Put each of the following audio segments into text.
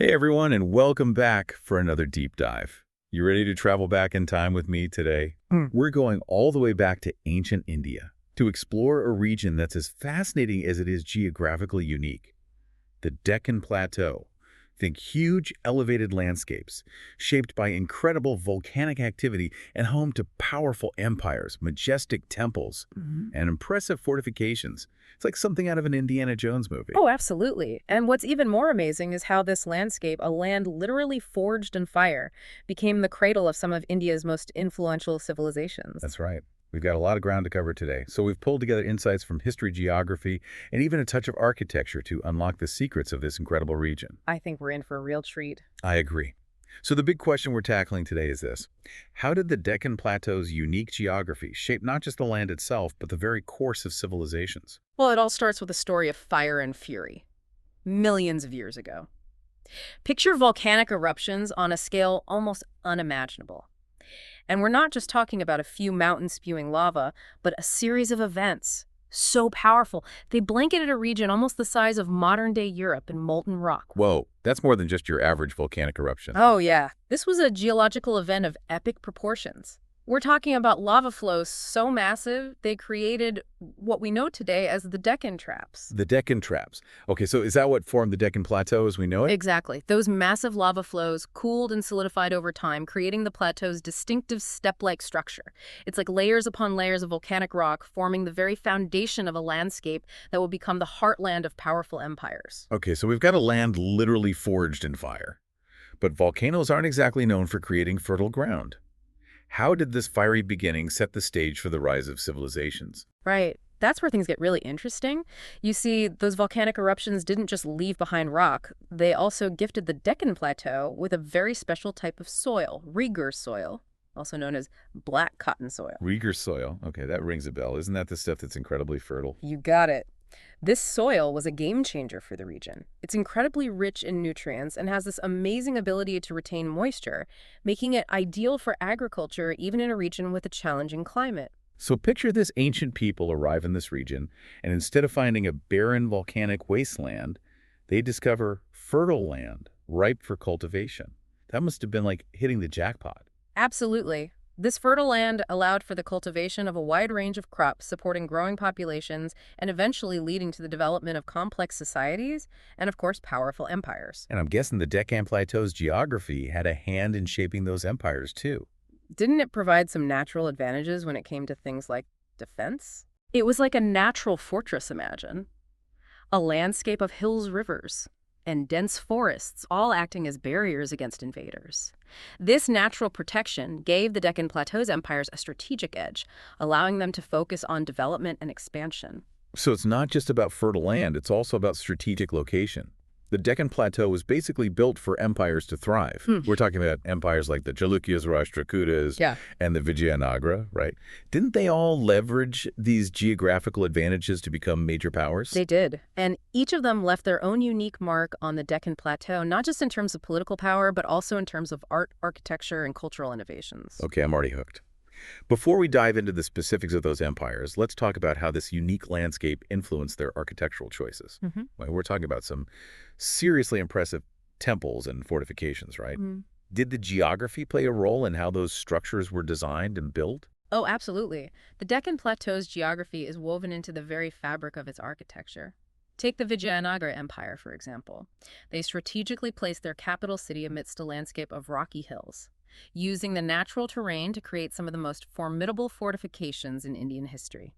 Hey everyone, and welcome back for another deep dive. You ready to travel back in time with me today? We're going all the way back to ancient India to explore a region that's as fascinating as it is geographically unique, the Deccan Plateau. Think huge, elevated landscapes, shaped by incredible volcanic activity and home to powerful empires, majestic temples, and impressive fortifications. It's like something out of an Indiana Jones movie. Oh, absolutely. And what's even more amazing is how this landscape, a land literally forged in fire, became the cradle of some of India's most influential civilizations. That's right. We've got a lot of ground to cover today, so we've pulled together insights from history, geography, and even a touch of architecture to unlock the secrets of this incredible region. I think we're in for a real treat. I agree. So the big question we're tackling today is this. How did the Deccan Plateau's unique geography shape not just the land itself, but the very course of civilizations? Well, it all starts with a story of fire and fury, millions of years ago. Picture volcanic eruptions on a scale almost unimaginable. And we're not just talking about a few mountains spewing lava, but a series of events so powerful, they blanketed a region almost the size of modern-day Europe in molten rock. Whoa, that's more than just your average volcanic eruption. Oh, yeah. This was a geological event of epic proportions. We're talking about lava flows so massive, they created what we know today as the Deccan Traps. The Deccan Traps. Okay, so is that what formed the Deccan Plateau as we know it? Exactly. Those massive lava flows cooled and solidified over time, creating the plateau's distinctive step-like structure. It's like layers upon layers of volcanic rock, forming the very foundation of a landscape that will become the heartland of powerful empires. Okay, so we've got a land literally forged in fire. But volcanoes aren't exactly known for creating fertile ground. How did this fiery beginning set the stage for the rise of civilizations? Right. That's where things get really interesting. You see, those volcanic eruptions didn't just leave behind rock. They also gifted the Deccan Plateau with a very special type of soil, Rigur soil, also known as black cotton soil. Rigur soil. Okay, that rings a bell. Isn't that the stuff that's incredibly fertile? You got it. This soil was a game changer for the region. It's incredibly rich in nutrients and has this amazing ability to retain moisture, making it ideal for agriculture even in a region with a challenging climate. So picture this ancient people arrive in this region, and instead of finding a barren volcanic wasteland, they discover fertile land ripe for cultivation. That must have been like hitting the jackpot. Absolutely. This fertile land allowed for the cultivation of a wide range of crops, supporting growing populations and eventually leading to the development of complex societies and, of course, powerful empires. And I'm guessing the Deccan Plateau's geography had a hand in shaping those empires, too. Didn't it provide some natural advantages when it came to things like defense? It was like a natural fortress, imagine. A landscape of hills, rivers, and dense forests, all acting as barriers against invaders. This natural protection gave the Deccan Plateau's empires a strategic edge, allowing them to focus on development and expansion. So it's not just about fertile land, it's also about strategic location. The Deccan Plateau was basically built for empires to thrive. We're talking about empires like the Chalukyas, Rashtrakutas, Yeah. and the Vijayanagara, right? Didn't they all leverage these geographical advantages to become major powers? They did. And each of them left their own unique mark on the Deccan Plateau, not just in terms of political power, but also in terms of art, architecture, and cultural innovations. Okay, I'm already hooked. Before we dive into the specifics of those empires, let's talk about how this unique landscape influenced their architectural choices. Well, we're talking about some seriously impressive temples and fortifications, right? Did the geography play a role in how those structures were designed and built? Oh, absolutely. The Deccan Plateau's geography is woven into the very fabric of its architecture. Take the Vijayanagara Empire, for example. They strategically placed their capital city amidst a landscape of rocky hills, using the natural terrain to create some of the most formidable fortifications in Indian history.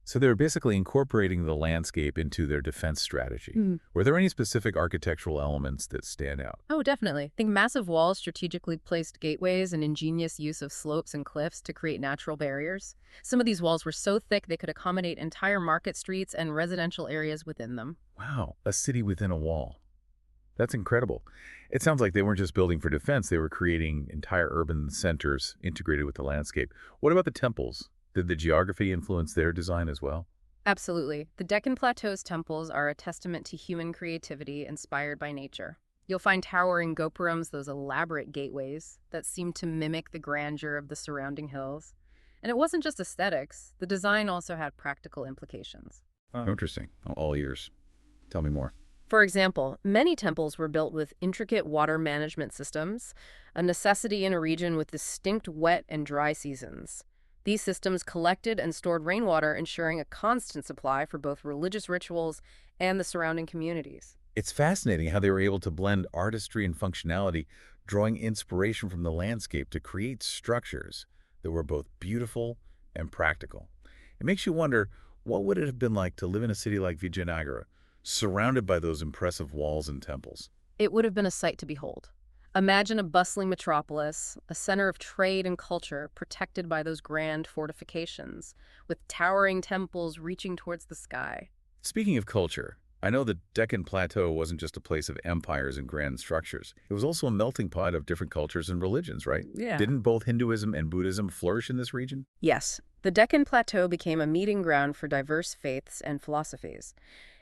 So they were basically incorporating the landscape into their defense strategy. Were there any specific architectural elements that stand out? Oh, definitely. Think massive walls, strategically placed gateways, and ingenious use of slopes and cliffs to create natural barriers. Some of these walls were so thick they could accommodate entire market streets and residential areas within them. Wow, a city within a wall. That's incredible. It sounds like they weren't just building for defense, they were creating entire urban centers integrated with the landscape. What about the temples? Did the geography influence their design as well? Absolutely. The Deccan Plateau's temples are a testament to human creativity inspired by nature. You'll find towering gopurams, those elaborate gateways that seem to mimic the grandeur of the surrounding hills. And it wasn't just aesthetics. The design also had practical implications. Interesting. All ears. Tell me more. For example, many temples were built with intricate water management systems, a necessity in a region with distinct wet and dry seasons. These systems collected and stored rainwater, ensuring a constant supply for both religious rituals and the surrounding communities. It's fascinating how they were able to blend artistry and functionality, drawing inspiration from the landscape to create structures that were both beautiful and practical. It makes you wonder, what would it have been like to live in a city like Vijayanagara, surrounded by those impressive walls and temples? It would have been a sight to behold. Imagine a bustling metropolis, a center of trade and culture protected by those grand fortifications, with towering temples reaching towards the sky. Speaking of culture, I know the Deccan Plateau wasn't just a place of empires and grand structures. It was also a melting pot of different cultures and religions, right? Yeah. Didn't both Hinduism and Buddhism flourish in this region? Yes, the Deccan Plateau became a meeting ground for diverse faiths and philosophies.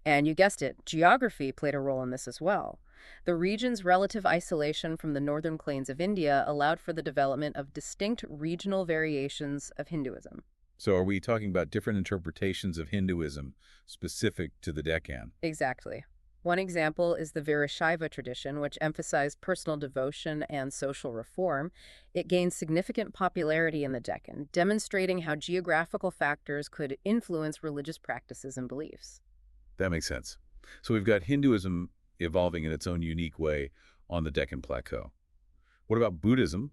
And you guessed it, geography played a role in this as well. The region's relative isolation from the northern plains of India allowed for the development of distinct regional variations of Hinduism. So are we talking about different interpretations of Hinduism specific to the Deccan? Exactly. One example is the Virashaiva tradition, which emphasized personal devotion and social reform. It gained significant popularity in the Deccan, demonstrating how geographical factors could influence religious practices and beliefs. That makes sense. So we've got Hinduism evolving in its own unique way on the Deccan Plateau. What about Buddhism?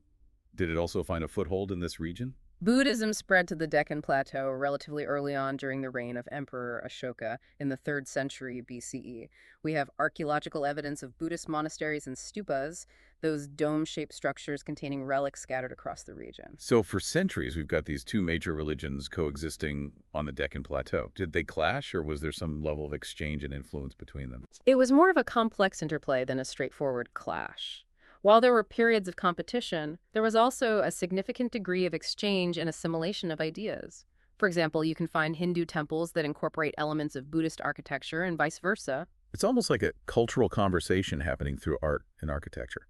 Did it also find a foothold in this region? Buddhism spread to the Deccan Plateau relatively early on during the reign of Emperor Ashoka in the 3rd century BCE. We have archaeological evidence of Buddhist monasteries and stupas, those dome-shaped structures containing relics scattered across the region. So for centuries, we've got these two major religions coexisting on the Deccan Plateau. Did they clash, or was there some level of exchange and influence between them? It was more of a complex interplay than a straightforward clash. While there were periods of competition, there was also a significant degree of exchange and assimilation of ideas. For example, you can find Hindu temples that incorporate elements of Buddhist architecture and vice versa. It's almost like a cultural conversation happening through art and architecture.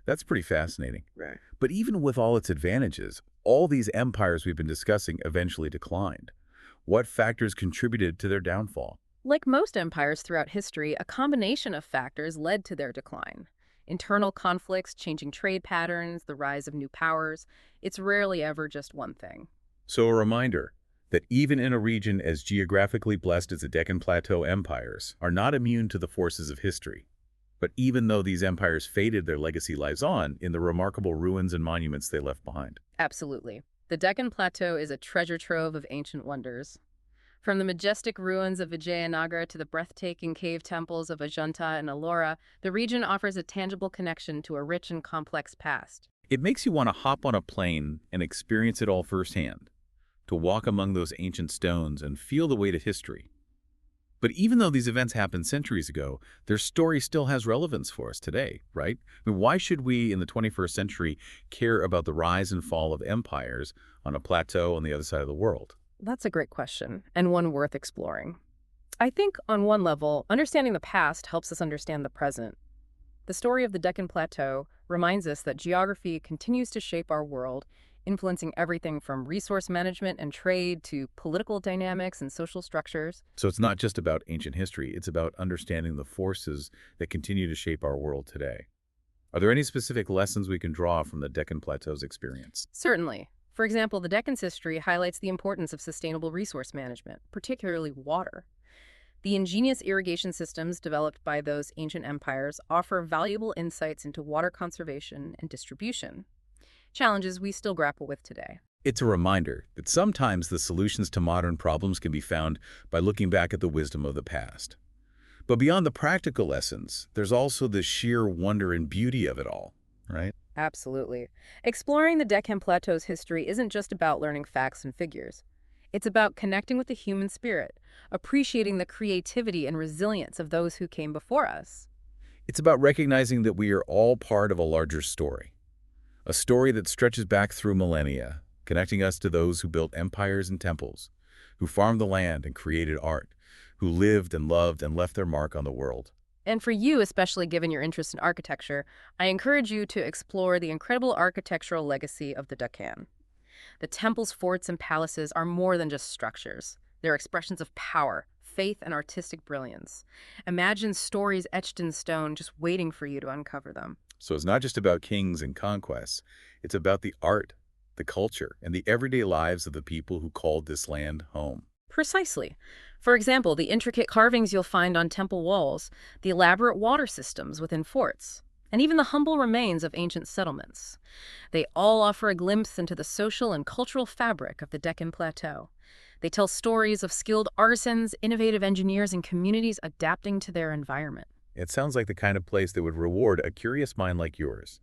That's pretty fascinating. Right. But even with all its advantages, all these empires we've been discussing eventually declined. What factors contributed to their downfall? Like most empires throughout history, a combination of factors led to their decline. Internal conflicts, changing trade patterns, the rise of new powers. It's rarely ever just one thing. So a reminder that even in a region as geographically blessed as the Deccan Plateau empires are not immune to the forces of history. But even though these empires faded, their legacy lies on in the remarkable ruins and monuments they left behind. Absolutely. The Deccan Plateau is a treasure trove of ancient wonders. From the majestic ruins of Vijayanagara to the breathtaking cave temples of Ajanta and Ellora, the region offers a tangible connection to a rich and complex past. It makes you want to hop on a plane and experience it all firsthand, to walk among those ancient stones and feel the weight of history. But even though these events happened centuries ago, their story still has relevance for us today, right? I mean, why should we in the 21st century care about the rise and fall of empires on a plateau on the other side of the world? That's a great question, and one worth exploring. I think, on one level, understanding the past helps us understand the present. The story of the Deccan Plateau reminds us that geography continues to shape our world, influencing everything from resource management and trade to political dynamics and social structures. So it's not just about ancient history, it's about understanding the forces that continue to shape our world today. Are there any specific lessons we can draw from the Deccan Plateau's experience? Certainly. For example, the Deccan's history highlights the importance of sustainable resource management, particularly water. The ingenious irrigation systems developed by those ancient empires offer valuable insights into water conservation and distribution, challenges we still grapple with today. It's a reminder that sometimes the solutions to modern problems can be found by looking back at the wisdom of the past. But beyond the practical lessons, there's also the sheer wonder and beauty of it all, right? Absolutely. Exploring the Deccan Plateau's history isn't just about learning facts and figures. It's about connecting with the human spirit, appreciating the creativity and resilience of those who came before us. It's about recognizing that we are all part of a larger story, a story that stretches back through millennia, connecting us to those who built empires and temples, who farmed the land and created art, who lived and loved and left their mark on the world. And for you, especially given your interest in architecture, I encourage you to explore the incredible architectural legacy of the Deccan. The temples, forts, and palaces are more than just structures. They're expressions of power, faith and artistic brilliance. Imagine stories etched in stone just waiting for you to uncover them. So it's not just about kings and conquests. It's about the art, the culture, and the everyday lives of the people who called this land home. Precisely. For example, the intricate carvings you'll find on temple walls, the elaborate water systems within forts, and even the humble remains of ancient settlements. They all offer a glimpse into the social and cultural fabric of the Deccan Plateau. They tell stories of skilled artisans, innovative engineers, and communities adapting to their environment. It sounds like the kind of place that would reward a curious mind like yours,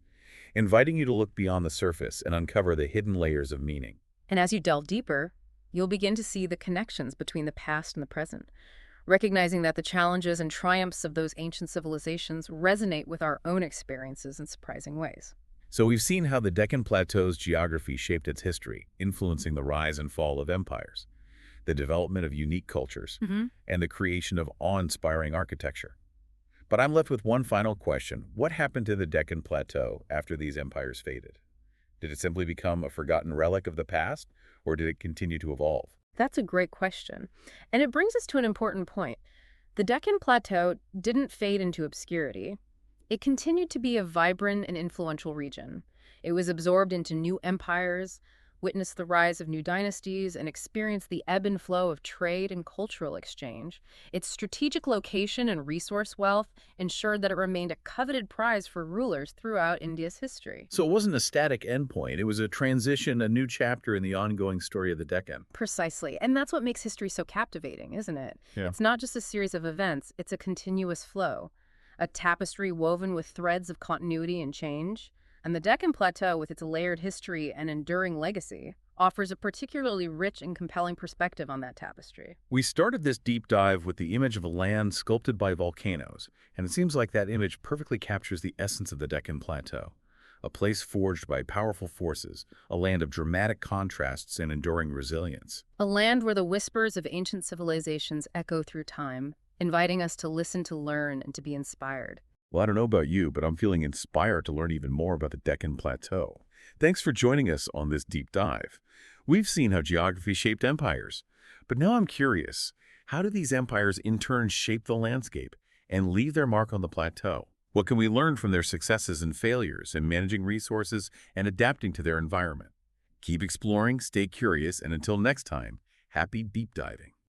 inviting you to look beyond the surface and uncover the hidden layers of meaning. And as you delve deeper, you'll begin to see the connections between the past and the present, recognizing that the challenges and triumphs of those ancient civilizations resonate with our own experiences in surprising ways. So we've seen how the Deccan Plateau's geography shaped its history, influencing the rise and fall of empires, the development of unique cultures, and the creation of awe-inspiring architecture. But I'm left with one final question. What happened to the Deccan Plateau after these empires faded? Did it simply become a forgotten relic of the past, or did it continue to evolve? That's a great question. And it brings us to an important point. The Deccan Plateau didn't fade into obscurity. It continued to be a vibrant and influential region. It was absorbed into new empires, witnessed the rise of new dynasties, and experienced the ebb and flow of trade and cultural exchange. Its strategic location and resource wealth ensured that it remained a coveted prize for rulers throughout India's history. So it wasn't a static endpoint. It was a transition, a new chapter in the ongoing story of the Deccan. Precisely. And that's what makes history so captivating, isn't it? Yeah. It's not just a series of events, it's a continuous flow, a tapestry woven with threads of continuity and change. And the Deccan Plateau, with its layered history and enduring legacy, offers a particularly rich and compelling perspective on that tapestry. We started this deep dive with the image of a land sculpted by volcanoes, and it seems like that image perfectly captures the essence of the Deccan Plateau. A place forged by powerful forces, a land of dramatic contrasts and enduring resilience. A land where the whispers of ancient civilizations echo through time, inviting us to listen, to learn, and to be inspired. Well, I don't know about you, but I'm feeling inspired to learn even more about the Deccan Plateau. Thanks for joining us on this deep dive. We've seen how geography shaped empires, but now I'm curious, how do these empires in turn shape the landscape and leave their mark on the plateau? What can we learn from their successes and failures in managing resources and adapting to their environment? Keep exploring, stay curious, and until next time, happy deep diving.